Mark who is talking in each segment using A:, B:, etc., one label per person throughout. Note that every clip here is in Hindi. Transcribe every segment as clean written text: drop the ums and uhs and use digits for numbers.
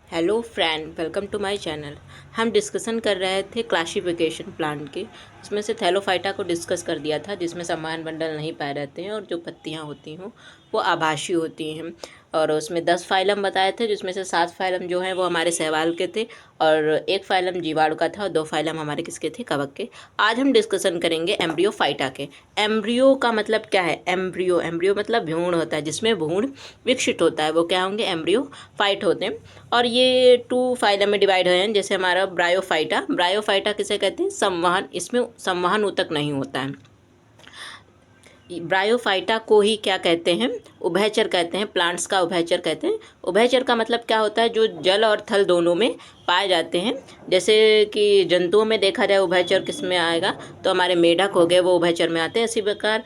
A: Hello friend, welcome to my channel. हम डिस्कशन कर रहे थे क्लासिफिकेशन प्लांट की। उसमें से थैलोफाइटा को डिस्कस कर दिया था, जिसमें समान बंडल नहीं पाए रहते हैं और जो पत्तियां होती हों वो आभासी होती हैं। और उसमें 10 फाइलम बताए थे, जिसमें से 7 फाइलम जो हैं वो हमारे शैवाल के थे और 1 फाइलम जीवाणु का था और 2 फाइलम हमारे किसके थे, कवक के। आज हम डिस्कशन करेंगे एम्ब्रियोफाइटा के। एम्ब्रियो का मतलब क्या है? एम्ब्रियो एम्ब्रियो मतलब भ्रूण होता है, जिसमें भ्रूण विकसित होता है वो क्या होंगे? एम्ब्रियोफाइट होते हैं। और ये 2 फाइलम में डिवाइड हैं, जैसे हमारा ब्रायोफाइटा। ब्रायोफाइटा किसे कहते हैं? संवहन। इसमें संवहन ऊतक नहीं होता है। ब्रायोफाइटा को ही क्या कहते हैं? उभयचर कहते हैं। प्लांट्स का उभयचर कहते हैं। उभयचर का मतलब क्या होता है? जो जल और थल दोनों में पाए जाते हैं। जैसे कि जंतुओं में देखा जाए उभयचर किस में आएगा, तो हमारे मेढक हो गए वो उभयचर में आते हैं। इसी प्रकार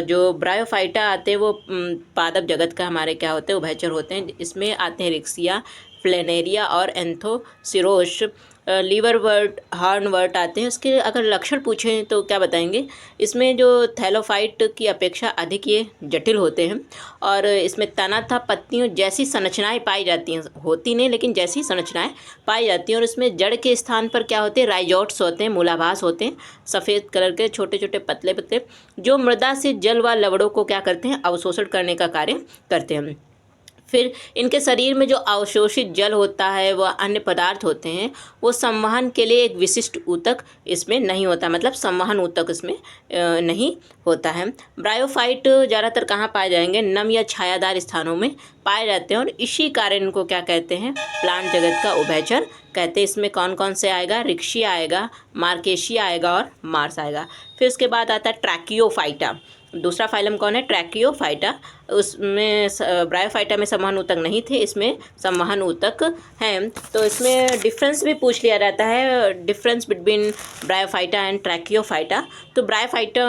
A: जो ब्रायोफाइटा आते हैं वो पादप जगत का हमारे क्या होते हैं? उभयचर होते हैं। इसमें आते हैं रिक्सिया, फ्लेनेरिया और एंथोसिरोस। लीवरवर्ट, हॉर्नवर्ट आते हैं। इसके अगर लक्षण पूछें तो क्या बताएंगे? इसमें जो थैलोफाइट की अपेक्षा अधिक ये जटिल होते हैं और इसमें तना था पत्तियों जैसी संरचनाएं पाई जाती हैं। होती नहीं, लेकिन जैसी संरचनाएं पाई जाती हैं। और इसमें जड़ के स्थान पर क्या होते हैं? राइजोट्स होते हैं, मूलाभास होते हैं, सफ़ेद कलर के छोटे छोटे पतले पतले, जो मृदा से जल व लवणों को क्या करते हैं? अवशोषण करने का कार्य करते हैं। फिर इनके शरीर में जो अवशोषित जल होता है व अन्य पदार्थ होते हैं, वो संवहन के लिए एक विशिष्ट ऊतक इसमें नहीं होता, मतलब संवहन ऊतक इसमें नहीं होता है। ब्रायोफाइट ज़्यादातर कहाँ पाए जाएंगे? नम या छायादार स्थानों में पाए जाते हैं और इसी कारण इनको क्या कहते हैं? प्लांट जगत का उभयचर कहते हैं। इसमें कौन कौन से आएगा? रिक्शिया आएगा, मार्केशिया आएगा और मार्स आएगा। फिर उसके बाद आता है ट्रैकियोफाइटा। दूसरा फाइलम कौन है? ट्रैकियोफाइटा। उसमें ब्रायोफाइटा में संवहन ऊतक नहीं थे, इसमें संवहन ऊतक हैं। तो इसमें डिफरेंस भी पूछ लिया जाता है, डिफरेंस बिटवीन ब्रायोफाइटा एंड ट्रैकियोफाइटा। तो ब्रायोफाइटा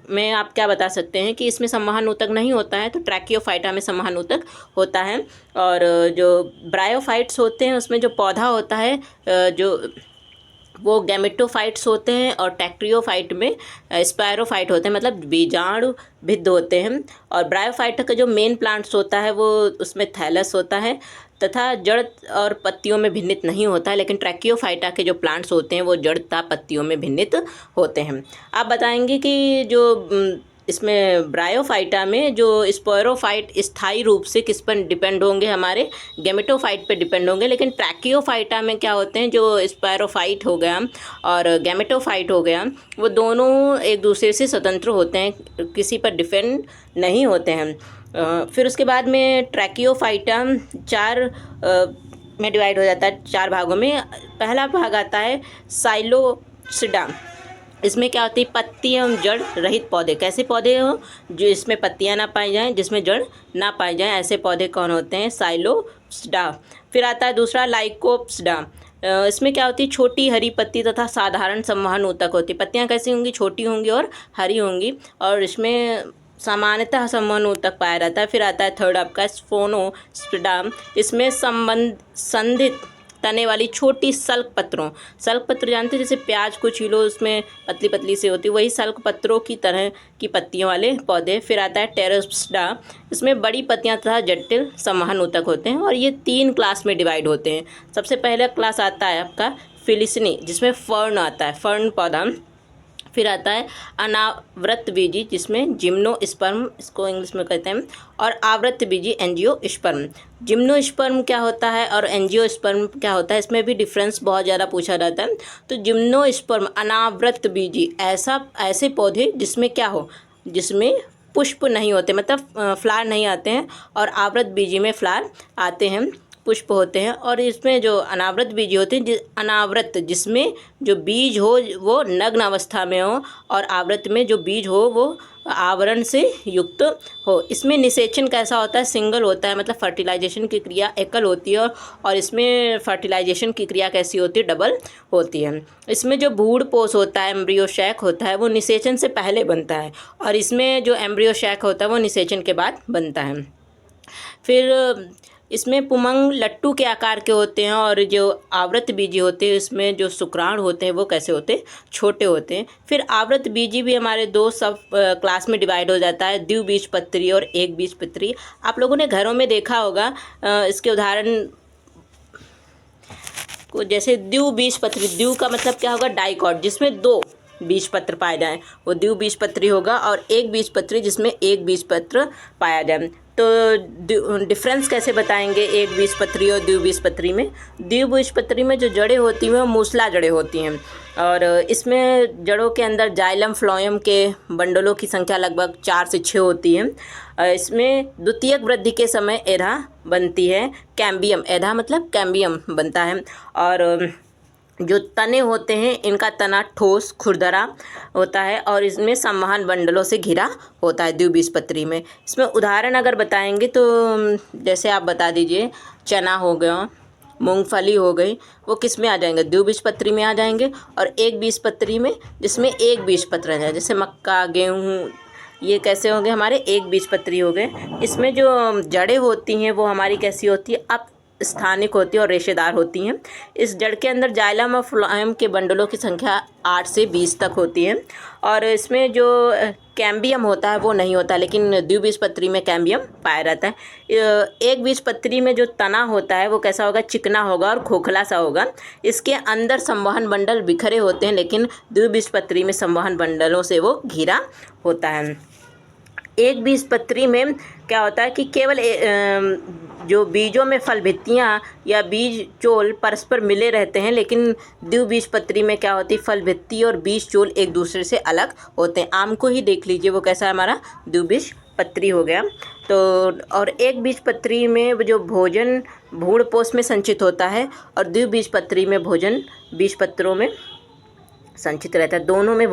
A: में आप क्या बता सकते हैं कि इसमें संवहन ऊतक नहीं होता है, तो ट्रैकियोफाइटा में संवहन ऊतक होता है। और जो ब्रायोफाइट्स होते हैं उसमें जो पौधा होता है जो वो गैमेटोफाइट्स होते हैं और टेक्ट्रियोफाइट में स्पायरोफाइट होते हैं, मतलब बीजाणु भिद्ध होते हैं। और ब्रायोफाइट का जो मेन प्लांट्स होता है वो उसमें थैलस होता है तथा जड़ और पत्तियों में भिन्नित नहीं होता है। लेकिन ट्रैकियोफाइटा के जो प्लांट्स होते हैं वो जड़ तथा पत्तियों में भिन्नित होते हैं। आप बताएंगे कि जो इसमें ब्रायोफाइटा में जो स्पोरोफाइट स्थायी रूप से किस पर डिपेंड होंगे? हमारे गैमेटोफाइट पे डिपेंड होंगे। लेकिन ट्रैकियोफाइटा में क्या होते हैं? जो स्पायरोफाइट हो गया और गैमेटोफाइट हो गया, वो दोनों एक दूसरे से स्वतंत्र होते हैं, किसी पर डिपेंड नहीं होते हैं। फिर उसके बाद में ट्रैकियोफाइटा 4 में डिवाइड हो जाता है, 4 भागों में। पहला भाग आता है साइलोसिडा। इसमें क्या होती है? पत्ती एवं जड़ रहित पौधे। कैसे पौधे हो? जो इसमें पत्तियां ना पाई जाएं, जिसमें जड़ ना पाई जाएं, ऐसे पौधे कौन होते हैं? साइलोप्सिडा। फिर आता है दूसरा लाइकोप्सिडा। इसमें क्या होती है? छोटी हरी पत्ती तथा साधारण संवहन ऊतक होती है। पत्तियां कैसी होंगी? छोटी होंगी और हरी होंगी और इसमें सामान्यतः संवहन ऊतक पाया जाता है। फिर आता है थर्ड आपका स्फोनोस्पिडा। इसमें संधित तने वाली छोटी सल्क पत्रों, सल्क पत्र जानते हैं, जैसे प्याज को छीलो उसमें पतली पतली सी होती है, वही सल्क पत्रों की तरह की पत्तियों वाले पौधे। फिर आता है टेरोप्सिडा। इसमें बड़ी पत्तियां तथा जटिल संवहन ऊतक होते हैं और ये 3 क्लास में डिवाइड होते हैं। सबसे पहला क्लास आता है आपका फिलिसनी, जिसमें फर्न आता है, फर्न पौधा। फिर आता है अनावृत बीजी, जिसमें जिम्नोस्पर्म इसको इंग्लिश में कहते हैं, और आवृत बीजी एंजियोस्पर्म। जिम्नोस्पर्म क्या होता है और एंजियोस्पर्म क्या होता है? इसमें भी डिफरेंस बहुत ज़्यादा पूछा जाता है। तो जिम्नोस्पर्म अनावृत बीजी ऐसे पौधे जिसमें क्या हो? जिसमें पुष्प नहीं होते, मतलब फ्लावर नहीं आते हैं, और आवृत बीजी में फ्लावर आते हैं, पुष्प होते हैं। और इसमें जो अनावृत बीज होते हैं, अनावृत जिसमें जो बीज हो वो नग्न अवस्था में हो और आवृत में जो बीज हो वो आवरण से युक्त हो। इसमें निषेचन कैसा होता है? सिंगल होता है, मतलब फर्टिलाइजेशन की क्रिया एकल होती है और इसमें फर्टिलाइजेशन की क्रिया कैसी होती है? डबल होती है। इसमें जो भ्रूण पोष होता है, एम्ब्रियोशैक होता है, वो निषेचन से पहले बनता है और इसमें जो एम्ब्रियोशैक होता है वो निषेचन के बाद बनता है। फिर इसमें पुमंग लट्टू के आकार के होते हैं और जो आवृत बीजी होते हैं इसमें जो शुक्राणु होते हैं वो कैसे होते हैं? छोटे होते हैं। फिर आवृत बीजी भी हमारे 2 सब क्लास में डिवाइड हो जाता है, द्विबीजपत्री और एक बीजपत्री। आप लोगों ने घरों में देखा होगा, इसके उदाहरण को जैसे द्विबीजपत्री, द्वि का मतलब क्या होगा, डाइकॉट, जिसमें 2 बीजपत्र पाए जाएं, वो द्विबीजपत्री होगा। और एक बीजपत्री जिसमें एक बीजपत्र पाया जाए। तो डिफरेंस कैसे बताएंगे एक बीजपत्री और द्विबीजपत्री में? द्विबीजपत्री में जो जड़ें होती हैं वो मूसला जड़ें होती हैं, और इसमें जड़ों के अंदर जाइलम फ्लोएम के बंडलों की संख्या लगभग 4 से 6 होती है। इसमें द्वितीयक वृद्धि के समय एधा बनती है, कैम्बियम, एधा मतलब कैम्बियम बनता है। और जो तने होते हैं इनका तना ठोस खुरदरा होता है और इसमें संवहन बंडलों से घिरा होता है द्विबीजपत्री में। इसमें उदाहरण अगर बताएंगे तो जैसे आप बता दीजिए, चना हो गया, मूंगफली हो गई, वो किस में आ जाएंगे, द्विबीजपत्री में आ जाएंगे। और एक बीजपत्री में जिसमें एक बीजपत्र है, जैसे मक्का, गेहूँ, ये कैसे होंगे, हमारे एक बीजपत्री हो गए। इसमें जो जड़ें होती हैं वो हमारी कैसी होती है, अब स्थानिक होती है और रेशेदार होती हैं। इस जड़ के अंदर जाइलम और फ्लोएम के बंडलों की संख्या 8 से 20 तक होती है। और इसमें जो कैम्बियम होता है वो नहीं होता, लेकिन द्विबीजपत्री में कैम्बियम पाया रहता है। एक बीजपत्री में जो तना होता है वो कैसा होगा, चिकना होगा और खोखला सा होगा। इसके अंदर संवहन बंडल बिखरे होते हैं, लेकिन द्विबीजपत्री में संवहन बंडलों से वो घिरा होता है। एक बीजपत्री में क्या होता है कि केवल जो बीजों में फल भित्तियाँ या बीज चोल परस्पर मिले रहते हैं, लेकिन द्विबीजपत्री में क्या होती है, फल भित्ति और बीज चोल एक दूसरे से अलग होते हैं। आम को ही देख लीजिए, वो कैसा है, हमारा द्विबीजपत्री हो गया। तो और एक बीजपत्री में जो भोजन भ्रूणपोष में संचित होता है और द्विबीजपत्री में भोजन बीजपत्रों में संचित रहता है। दोनों में